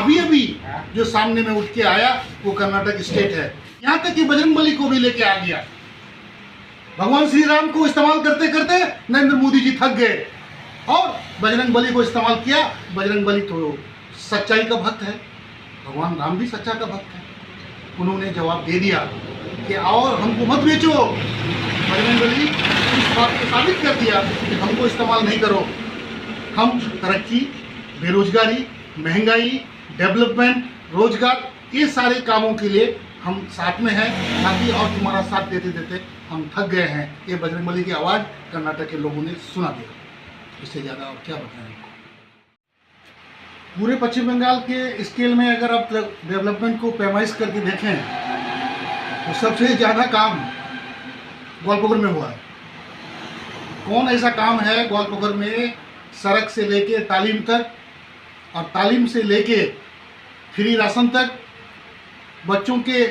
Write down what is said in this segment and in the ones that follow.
अभी अभी जो सामने में उठ के आया वो कर्नाटक स्टेट है। यहाँ तक कि बजरंगबली को भी लेके आ गया। भगवान श्री राम को इस्तेमाल करते करते नरेंद्र मोदी जी थक गए और बजरंगबली को इस्तेमाल किया। बजरंगबली तो सच्चाई का भक्त है, भगवान राम भी सच्चा का भक्त है। उन्होंने जवाब दे दिया कि और हमको मत बेचो। बजरंगबली इस बात को साबित कर दिया कि हमको इस्तेमाल नहीं करो। हम तरक्की, बेरोजगारी, महंगाई, डेवलपमेंट, रोजगार, ये सारे कामों के लिए हम साथ में हैं। बाकी और तुम्हारा साथ देते देते हम थक गए हैं। ये बजरंगबली की आवाज़ कर्नाटक के लोगों ने सुना दिया। इससे ज़्यादा और क्या बताएं। पूरे पश्चिम बंगाल के स्केल में अगर आप डेवलपमेंट को पैमाइश करके देखें तो सबसे ज़्यादा काम ग्वालपकर में हुआ है। कौन ऐसा काम है ग्वालपकर में, सड़क से लेके तालीम तक और तालीम से लेके फ्री राशन तक, बच्चों के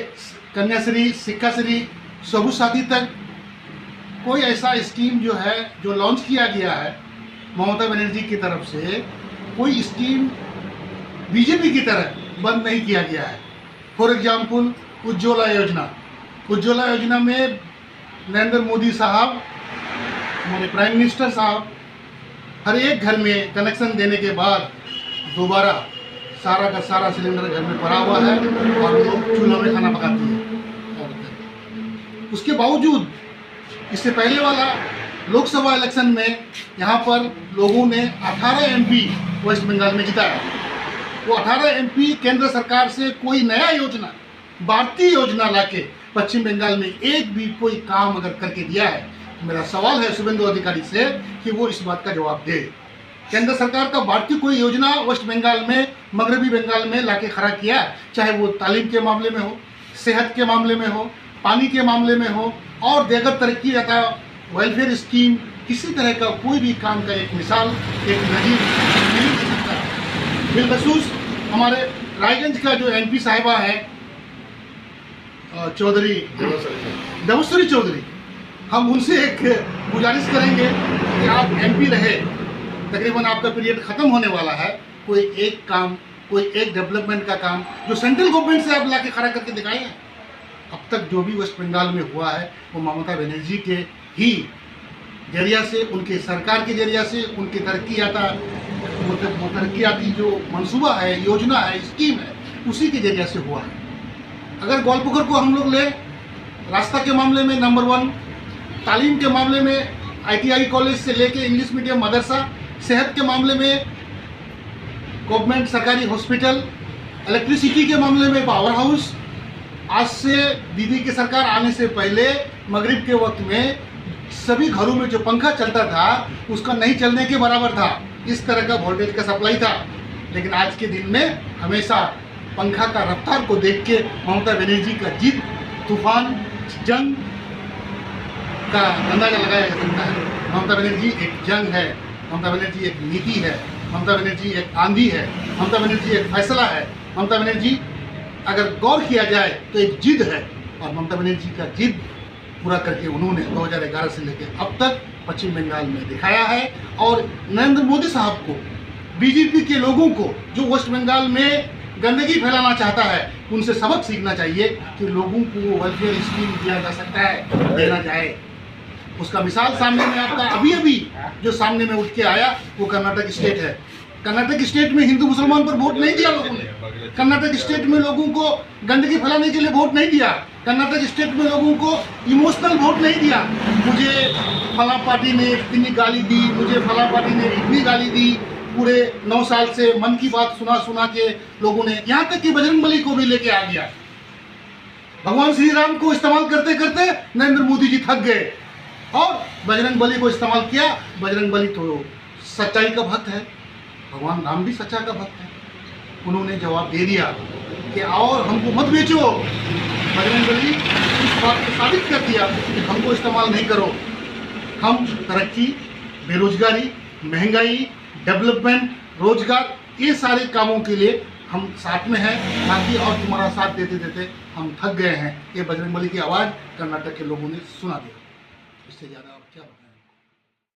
कन्याश्री, शिक्षाश्री, सबुज साथी तक कोई ऐसा स्कीम जो है जो लॉन्च किया गया है ममता बनर्जी की तरफ से, कोई स्कीम बीजेपी की तरह बंद नहीं किया गया है। फॉर एग्जाम्पल उज्ज्वला योजना। उज्ज्वला योजना में नरेंद्र मोदी साहब, हमारे प्राइम मिनिस्टर साहब, हर एक घर में कनेक्शन देने के बाद दोबारा सारा का सारा सिलेंडर घर में भरा हुआ है और लोग चूल्हा में खाना पकाती है। उसके बावजूद इससे पहले वाला लोकसभा इलेक्शन में यहाँ पर लोगों ने 18 एमपी वेस्ट बंगाल में जिताया। वो 18 एमपी केंद्र सरकार से कोई नया योजना, भारतीय योजना लाके पश्चिम बंगाल में एक भी कोई काम अगर करके दिया है, तो मेरा सवाल है शुभेंदु अधिकारी से कि वो इस बात का जवाब दे। केंद्र सरकार का भारतीय कोई योजना वेस्ट बंगाल में, मगरबी बंगाल में लाके खड़ा किया, चाहे वो तालीम के मामले में हो, सेहत के मामले में हो, पानी के मामले में हो और देगर तरक्की या वेलफेयर स्कीम, किसी तरह का कोई भी काम का एक मिसाल, एक नजीर नहीं दे सकता। बिलखसूस हमारे रायगंज का जो एमपी साहिबा है चौधरी देवश्री चौधरी, हम उनसे एक गुजारिश करेंगे कि आप एमपी रहे, तकरीबन आपका पीरियड ख़त्म होने वाला है, कोई एक काम, कोई एक डेवलपमेंट का काम जो सेंट्रल गवर्नमेंट से आप लाके खड़ा करके दिखाए हैं। अब तक जो भी वेस्ट बंगाल में हुआ है वो ममता बनर्जी के ही जरिया से, उनके सरकार के जरिया से, उनके तरक्याती जो मंसूबा है, योजना है, स्कीम है, उसी के जरिया से हुआ है। अगर ग्वालपकर को हम लोग लें, रास्ता के मामले में नंबर 1, तालीम के मामले में ITI कॉलेज से लेके इंग्लिश मीडियम मदरसा, सेहत के मामले में गवर्नमेंट सरकारी हॉस्पिटल, इलेक्ट्रिसिटी के मामले में पावर हाउस। आज से दीदी की सरकार आने से पहले मगरिब के वक्त में सभी घरों में जो पंखा चलता था उसका नहीं चलने के बराबर था, इस तरह का वोल्टेज का सप्लाई था। लेकिन आज के दिन में हमेशा पंखा का रफ्तार को देख के ममता बनर्जी का जिद, तूफान, जंग का अंदाजा लगाया जा सकता है। ममता बनर्जी एक जंग है, ममता बनर्जी एक नीति है, ममता बनर्जी एक आंधी है, ममता बनर्जी एक फैसला है। ममता बनर्जी अगर गौर किया जाए तो एक जिद है और ममता बनर्जी का जिद पूरा करके उन्होंने 2011 से लेकर अब तक पश्चिम बंगाल में दिखाया है। और नरेंद्र मोदी साहब को, बीजेपी के लोगों को जो वेस्ट बंगाल में गंदगी फैलाना चाहता है, उनसे सबक सीखना चाहिए कि लोगों को वेलफेयर स्कीम दिया जा सकता है, देना जाए। उसका मिसाल सामने में आपका अभी अभी जो सामने में उठ के आया वो कर्नाटक स्टेट है। कर्नाटक स्टेट में हिंदू मुसलमान पर वोट नहीं दिया लोगों ने। कर्नाटक स्टेट में लोगों को गंदगी फैलाने के लिए वोट नहीं दिया। कर्नाटक स्टेट में लोगों को इमोशनल वोट नहीं दिया। मुझे फला पार्टी ने इतनी गाली दी, मुझे फला पार्टी ने इतनी गाली दी। पूरे 9 साल से मन की बात सुना के लोगों ने, यहाँ तक कि बजरंगबली को भी लेके आ गया। भगवान श्री राम को इस्तेमाल करते करते नरेंद्र मोदी जी थक गए और बजरंगबली को इस्तेमाल किया। बजरंगबली तो सच्चाई का भक्त है, भगवान राम भी सच्चा का भक्त है। उन्होंने जवाब दे दिया कि और हमको मत बेचो। बजरंगबली इस बात को साबित कर दिया कि हमको इस्तेमाल नहीं करो। हम तरक्की, बेरोजगारी, महंगाई, डेवलपमेंट, रोजगार, ये सारे कामों के लिए हम साथ में हैं। बाकी और तुम्हारा साथ देते देते हम थक गए हैं। ये बजरंगबली की आवाज़ कर्नाटक के लोगों ने सुना दिया। इससे ज़्यादा और क्या बताएं।